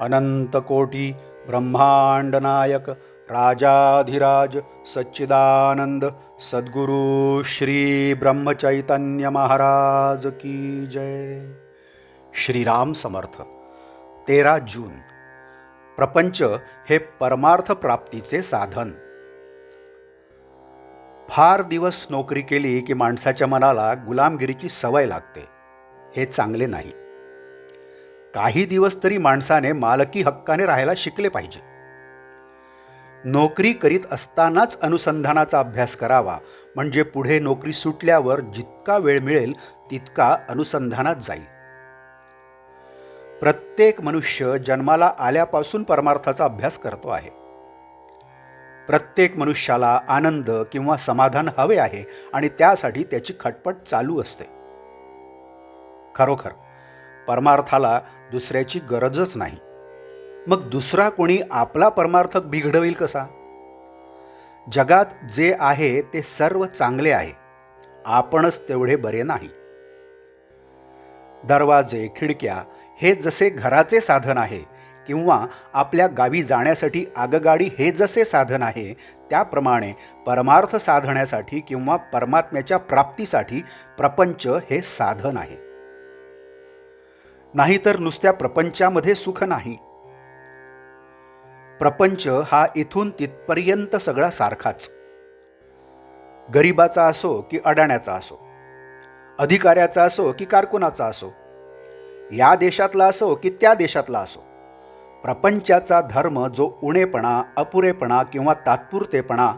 अनंतकोटी ब्रह्मांड नायक राजाधिराज सच्चिदानंद सद्गुरु श्री ब्रह्मचैतन्य महाराज की जय। श्रीराम समर्थ। 13 जून। प्रपंच हे परमार्थ प्राप्तीचे साधन। फार दिवस नोकरी केली की माणसाच्या मनाला गुलामगिरीची सवय लागते। हे चांगले नाही। काही दिवस तरी माणसाने मालकी हक्काने राहायला शिकले पाहिजे। नोकरी करीत असतानाच अनुसंधानाचा अभ्यास करावा, म्हणजे पुढे नोकरी सुटल्यावर जितका वेळ मिळेल तितका अनुसंधानात जाईल। प्रत्येक मनुष्य जन्माला आल्यापासून परमार्थाचा अभ्यास करतो आहे। प्रत्येक मनुष्याला आनंद किंवा समाधान हवे आहे आणि त्यासाठी त्याची खटपट चालू असते। खरोखर परमार्थाला दुसऱ्याची गरजच नाही। मग दुसरा कोणी आपला परमार्थ बिघडवेल कसा? जगात जे आहे ते सर्व चांगले आहे, आपणच तेवढे बरे नाही। दरवाजे खिडक्या हे जसे घराचे साधन आहे किंवा आपल्या गावी जाण्यासाठी आगगाडी हे जसे साधन आहे, त्याप्रमाणे परमार्थ साधण्यासाठी किंवा परमात्म्याच्या प्राप्तीसाठी प्रपंच हे साधन आहे। नाहीतर नुसत्या प्रपंचामध्ये सुख नाही। प्रपंच हा इथून तिथपर्यंत सगळा सारखाच। गरिबाचा असो की अडाण्याचा असो, अधिकाऱ्याचा असो की कारकुनाचा असो, या देशातला असो की त्या देशातला असो, प्रपंचाचा धर्म जो उणेपणा, अपुरेपणा किंवा तात्पुरतेपणा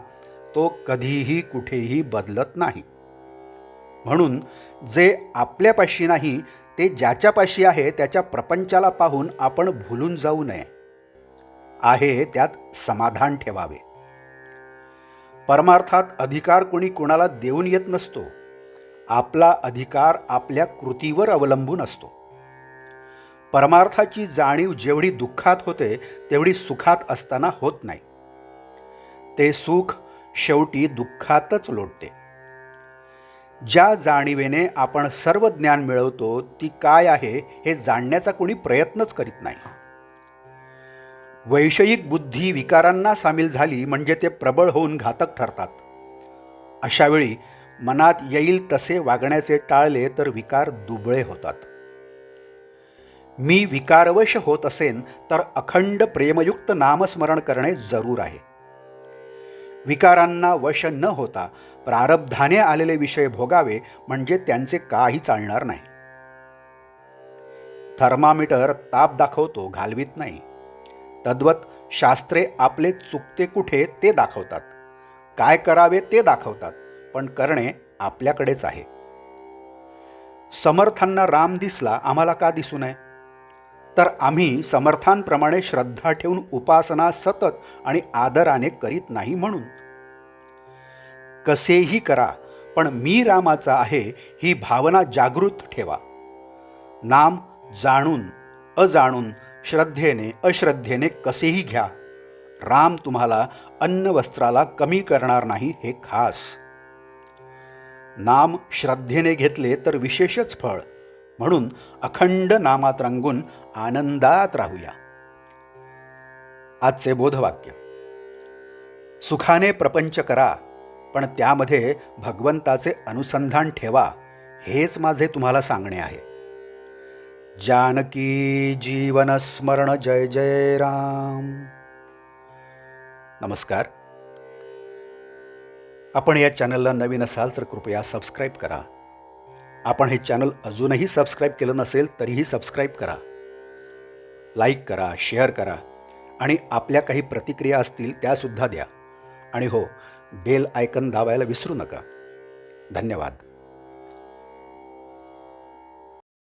तो कधीही कुठेही बदलत नाही। म्हणून जे आपल्यापाशी नाही ते ज्याच्यापाशी आहे त्याच्या प्रपंचाला पाहून आपण भुलून जाऊ नये। आहे त्यात समाधान ठेवावे। परमार्थात अधिकार कोणी कोणाला देऊन येत नसतो। आपला अधिकार आपल्या कृतीवर अवलंबून असतो। परमार्थाची जाणीव जेवढी दुःखात होते तेवढी सुखात असताना होत नाही। ते सुख शेवटी दुःखातच लोटते। ज्या जाणीवेने आपण सर्व ज्ञान मिळवतो ती काय आहे हे जाणण्याचा कोणी प्रयत्नच करीत नाही। वैषयिक बुद्धी विकारांना सामील झाली म्हणजे ते प्रबळ होऊन घातक ठरतात। अशावेळी मनात येईल तसे वागण्याचे टाळले तर विकार दुबळे होतात। मी विकारवश होत असेन तर अखंड प्रेमयुक्त नामस्मरण करणे जरूर आहे। विकारांना वश न होता प्रारब्धाने आलेले विषय भोगावे म्हणजे त्यांचे काही चालणार नाही। थर्मामीटर ताप दाखवतो, घालवीत नाही। तद्वत शास्त्रे आपले चुकते कुठे ते दाखवतात, काय करावे ते दाखवतात, पण करणे आपल्याकडेच आहे। समर्थांना राम दिसला, आम्हाला का दिसू नये? तर आम्ही समर्थांप्रमाणे श्रद्धा ठेवून उपासना सतत आणि आदराने करीत नाही म्हणून। कसेही करा, पण मी रामाचा आहे ही भावना जागृत ठेवा। नाम जाणून अजाणून, श्रद्धेने अश्रद्धेने कसेही घ्या, राम तुम्हाला अन्न वस्त्राला कमी करणार नाही हे खास। नाम श्रद्धेने घेतले तर विशेषच फळ, म्हणून अखंड नामात रंगून आनंदात राहूया। आजचे बोधवाक्य। सुखाने प्रपंच करा, पण त्यामध्ये भगवंताचे अनुसंधान ठेवा, हेच माझे तुम्हाला सांगणे आहे। जानकी जीवन स्मरण जय जय राम। नमस्कार। आपण या चॅनलला नवीन असाल तर कृपया सबस्क्राईब करा। आपण हे चॅनल अजूनही सबस्क्राईब केलं नसेल तरीही सबस्क्राईब करा, लाईक करा, शेअर करा आणि आपल्या काही प्रतिक्रिया असतील त्यासुद्धा द्या। आणि हो, बेल आयकन दाबायला विसरू नका। धन्यवाद।